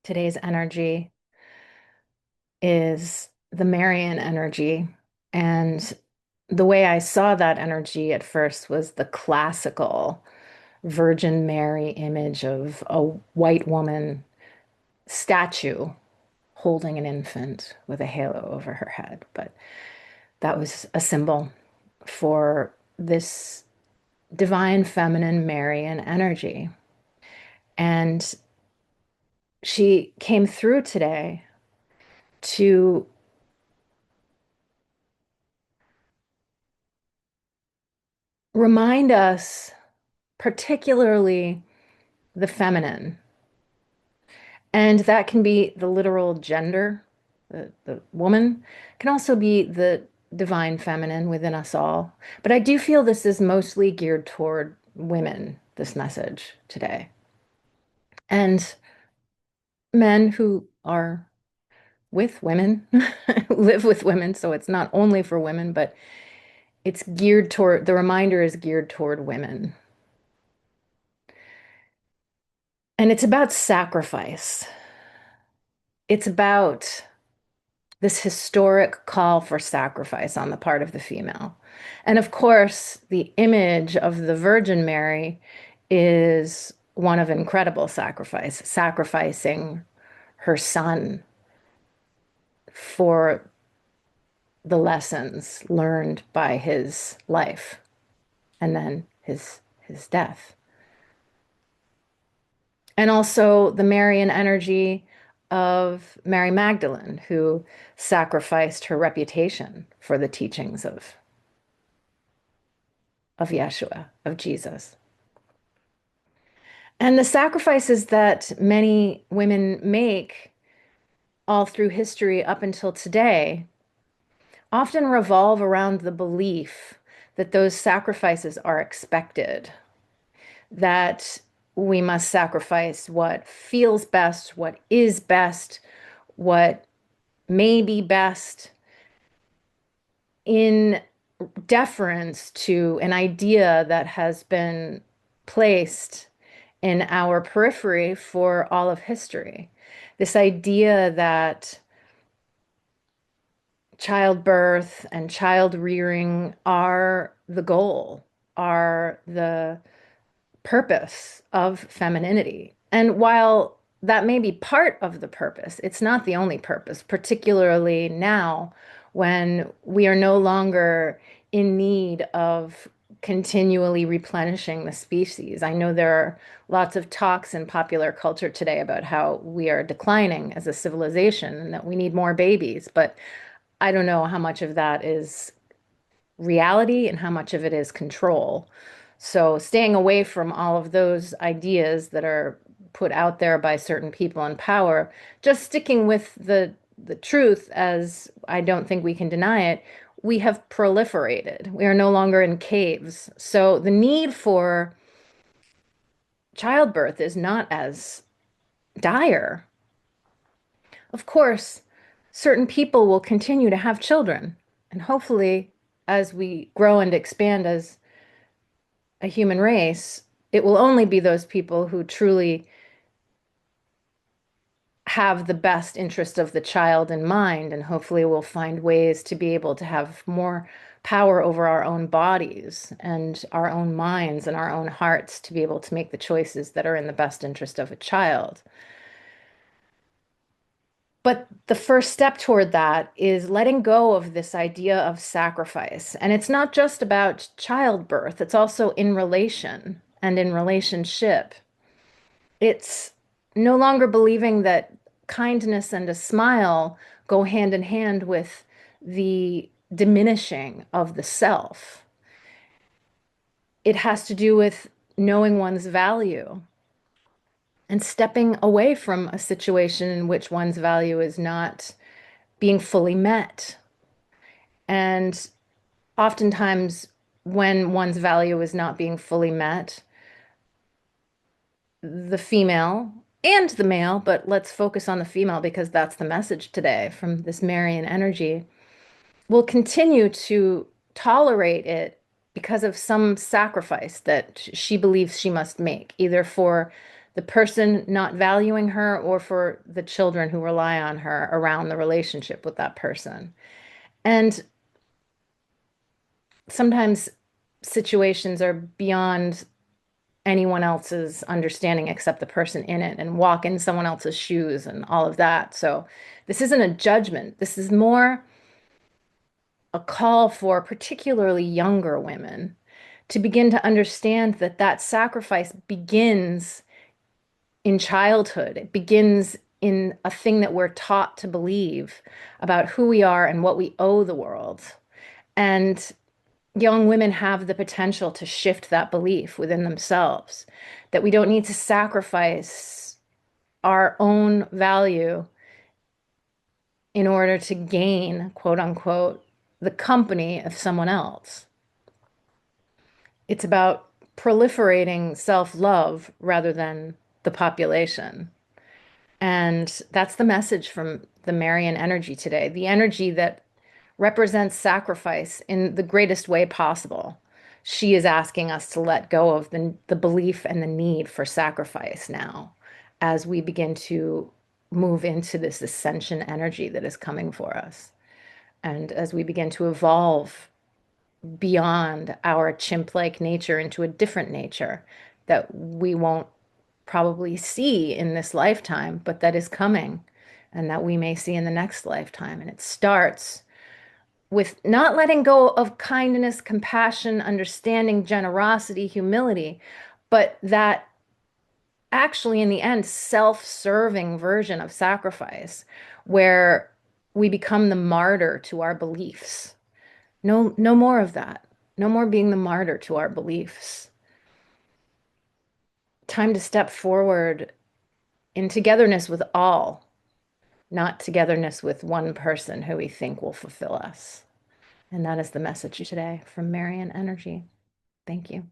Today's energy is the Marion energy. And the way I saw that energy at first was the classical Virgin Mary image of a white woman statue holding an infant with a halo over her head. But that was a symbol for this divine feminine Marian energy. And she came through today to remind us, particularly the feminine. And that can be the literal gender, the woman, can also be the divine feminine within us all. But I do feel this is mostly geared toward women, this message today. And men who are with women, live with women. So it's not only for women, but it's geared toward, the reminder is geared toward women. And it's about sacrifice. It's about this historic call for sacrifice on the part of the female. And of course, the image of the Virgin Mary is one of incredible sacrifice, sacrificing her son for the lessons learned by his life and then his death. And also the Marian energy of Mary Magdalene, who sacrificed her reputation for the teachings of Yeshua, of Jesus. And the sacrifices that many women make all through history up until today often revolve around the belief that those sacrifices are expected, that we must sacrifice what feels best, what is best, what may be best in deference to an idea that has been placed in our periphery for all of history. This idea that childbirth and child rearing are the goal, are the purpose of femininity. And while that may be part of the purpose, it's not the only purpose, particularly now when we are no longer in need of continually replenishing the species. I know there are lots of talks in popular culture today about how we are declining as a civilization and that we need more babies, but I don't know how much of that is reality and how much of it is control. So staying away from all of those ideas that are put out there by certain people in power, just sticking with the truth, as I don't think we can deny it, we have proliferated. We are no longer in caves. So the need for childbirth is not as dire. Of course, certain people will continue to have children, and hopefully, as we grow and expand as a human race, it will only be those people who truly have the best interest of the child in mind, and hopefully we'll find ways to be able to have more power over our own bodies and our own minds and our own hearts to be able to make the choices that are in the best interest of a child. But the first step toward that is letting go of this idea of sacrifice. And it's not just about childbirth, it's also in relation and in relationship. It's no longer believing that kindness and a smile go hand in hand with the diminishing of the self. It has to do with knowing one's value and stepping away from a situation in which one's value is not being fully met. And oftentimes, when one's value is not being fully met, the female and the male, but let's focus on the female because that's the message today from this Marian energy, will continue to tolerate it because of some sacrifice that she believes she must make, either for the person not valuing her or for the children who rely on her around the relationship with that person. And sometimes situations are beyond anyone else's understanding except the person in it and walk in someone else's shoes and all of that. So this isn't a judgment. This is more a call for particularly younger women to begin to understand that that sacrifice begins in childhood. It begins in a thing that we're taught to believe about who we are and what we owe the world. And young women have the potential to shift that belief within themselves, that we don't need to sacrifice our own value in order to gain, quote unquote, the company of someone else. It's about proliferating self-love rather than the population. And that's the message from the Marion energy today, the energy that represents sacrifice in the greatest way possible. She is asking us to let go of the belief and the need for sacrifice now as we begin to move into this ascension energy that is coming for us. And as we begin to evolve beyond our chimp-like nature into a different nature that we won't probably see in this lifetime, but that is coming and that we may see in the next lifetime. And it starts with not letting go of kindness, compassion, understanding, generosity, humility, but that actually, in the end, self-serving version of sacrifice where we become the martyr to our beliefs. No, no more of that. No more being the martyr to our beliefs. Time to step forward in togetherness with all, not togetherness with one person who we think will fulfill us. And that is the message today from Marion Energy. Thank you.